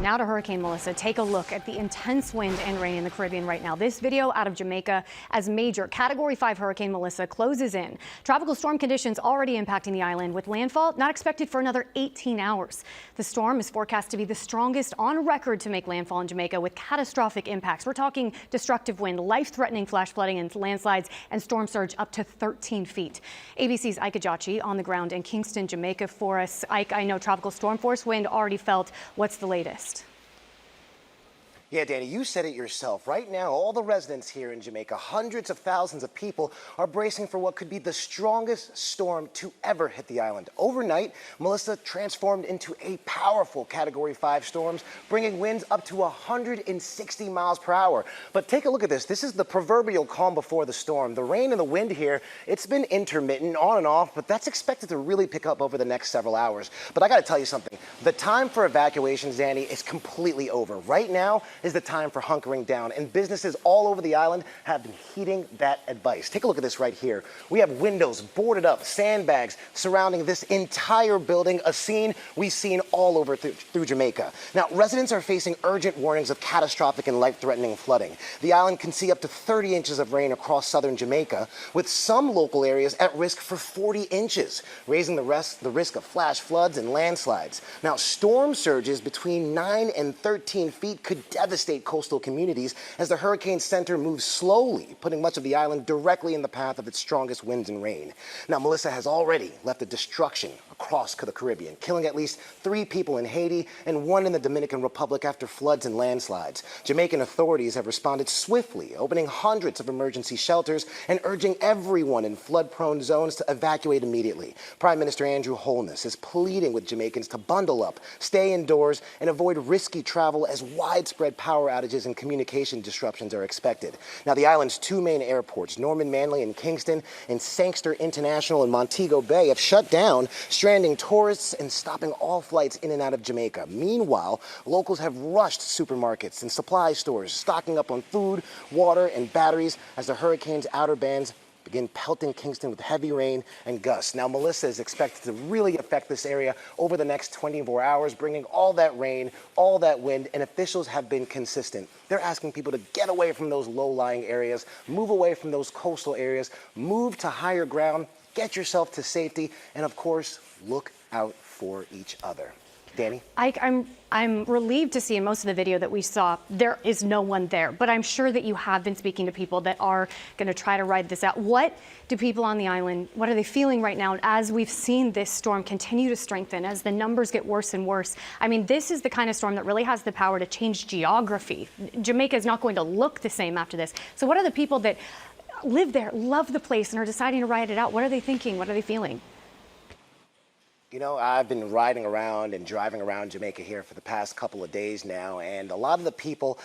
Now to Hurricane Melissa. Take a look at the intense wind and rain in the Caribbean right now. This video out of Jamaica as major Category 5 Hurricane Melissa closes in. Tropical storm conditions already impacting the island, with landfall not expected for another 18 hours. The storm is forecast to be the strongest on record to make landfall in Jamaica, with catastrophic impacts. We're talking destructive wind, life-threatening flash flooding and landslides, and storm surge up to 13 feet. ABC's Ike Ejiochi on the ground in Kingston, Jamaica for us. Ike, I know tropical storm force wind already felt. What's the latest? Yeah, Danny, you said it yourself. Right now, all the residents here in Jamaica, hundreds of thousands of people, are bracing for what could be the strongest storm to ever hit the island. Overnight, Melissa transformed into a powerful Category 5 storm, bringing winds up to 160 miles per hour. But take a look at this. This is the proverbial calm before the storm. The rain and the wind here, it's been intermittent, on and off, but that's expected to really pick up over the next several hours. But I got to tell you something. The time for evacuations, Danny, is completely over. Right now is the time for hunkering down, and businesses all over the island have been heeding that advice. Take a look at this right here. We have windows boarded up, sandbags surrounding this entire building, a scene we've seen all over through Jamaica. Now, residents are facing urgent warnings of catastrophic and life-threatening flooding. The island can see up to 30 inches of rain across southern Jamaica, with some local areas at risk for 40 inches, raising the risk of flash floods and landslides. Now, storm surges between 9 and 13 feet could devastate coastal communities as the hurricane center moves slowly, putting much of the island directly in the path of its strongest winds and rain. Now, Melissa has already left a destruction across the Caribbean, killing at least 3 people in Haiti and 1 in the Dominican Republic after floods and landslides. Jamaican authorities have responded swiftly, opening hundreds of emergency shelters and urging everyone in flood-prone zones to evacuate immediately. Prime Minister Andrew Holness is pleading with Jamaicans to bundle up, stay indoors, and avoid risky travel as widespread power outages and communication disruptions are expected. Now, the island's 2 main airports, Norman Manley in Kingston and Sangster International in Montego Bay, have shut down, stranding tourists and stopping all flights in and out of Jamaica. Meanwhile, locals have rushed supermarkets and supply stores, stocking up on food, water, and batteries as the hurricane's outer bands begin pelting Kingston with heavy rain and gusts. Now, Melissa is expected to really affect this area over the next 24 hours, bringing all that rain, all that wind, and officials have been consistent. They're asking people to get away from those low-lying areas, move away from those coastal areas, move to higher ground, get yourself to safety, and of course, look out for each other. Danny? Ike, I'm relieved to see in most of the video that we saw, there is no one there, but I'm sure that you have been speaking to people that are going to try to ride this out. What do people on the island, what are they feeling right now as we've seen this storm continue to strengthen, as the numbers get worse and worse? I mean, this is the kind of storm that really has the power to change geography. Jamaica is not going to look the same after this. So what are the people that live there, love the place, and are deciding to ride it out? What are they thinking? What are they feeling? You know, I've been riding around and driving around Jamaica here for the past couple of days now, and a lot of the people,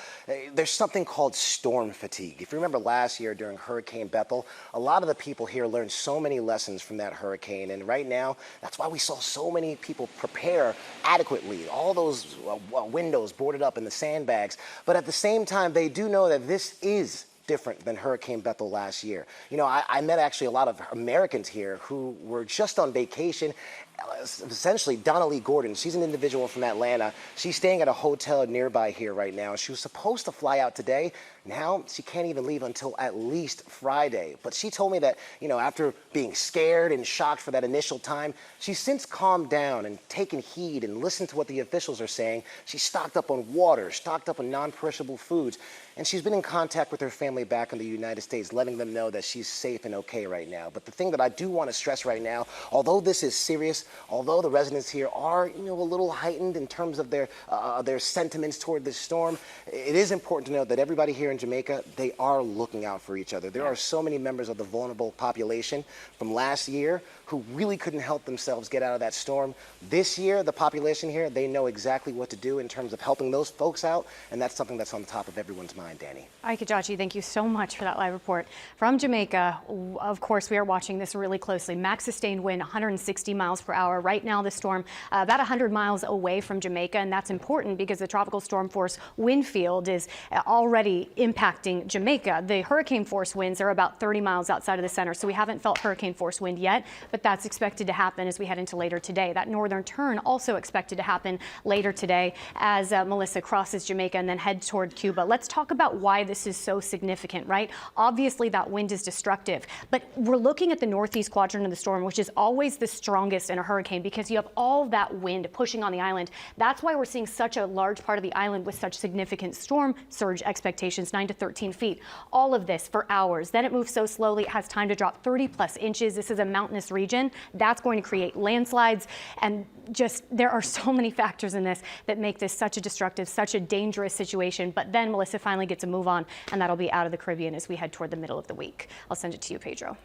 there's something called storm fatigue. If you remember last year during Hurricane Bethel, a lot of the people here learned so many lessons from that hurricane, and right now, that's why we saw so many people prepare adequately, all those windows boarded up and the sandbags. But at the same time, they do know that this is different than Hurricane Bethel last year. You know, I met actually a lot of Americans here who were just on vacation. Essentially, Donna Lee Gordon, she's an individual from Atlanta. She's staying at a hotel nearby here right now. She was supposed to fly out today. Now she can't even leave until at least Friday. But she told me that, you know, after being scared and shocked for that initial time, she's since calmed down and taken heed and listened to what the officials are saying. She's stocked up on water, stocked up on non-perishable foods, and she's been in contact with her family back in the United States, letting them know that she's safe and okay right now. But the thing that I do want to stress right now, although this is serious, although the residents here are, you know, a little heightened in terms of their sentiments toward this storm, it is important to note that everybody here in Jamaica, they are looking out for each other. There are so many members of the vulnerable population from last year who really couldn't help themselves get out of that storm. This year, the population here, they know exactly what to do in terms of helping those folks out, and that's something that's on the top of everyone's mind, Danny. Ike Ejiochi, thank you so much for that live report. From Jamaica, of course, we are watching this really closely. Max sustained wind, 160 miles per hour. Right now, the storm about 100 miles away from Jamaica, and that's important because the tropical storm force wind field is already impacting Jamaica. The hurricane force winds are about 30 miles outside of the center, so we haven't felt hurricane force wind yet, but that's expected to happen as we head into later today. That northern turn also expected to happen later today as Melissa crosses Jamaica and then heads toward Cuba. Let's talk about why this is so significant, right? Obviously, that wind is destructive, but we're looking at the northeast quadrant of the storm, which is always the strongest in a hurricane because you have all that wind pushing on the island. That's why we're seeing such a large part of the island with such significant storm surge expectations, 9 to 13 feet. All of this for hours. Then it moves so slowly, it has time to drop 30 plus inches. This is a mountainous region. That's going to create landslides, and just there are so many factors in this that make this such a destructive, such a dangerous situation. But then Melissa finally gets a move on, and that'll be out of the Caribbean as we head toward the middle of the week. I'll send it to you, Pedro.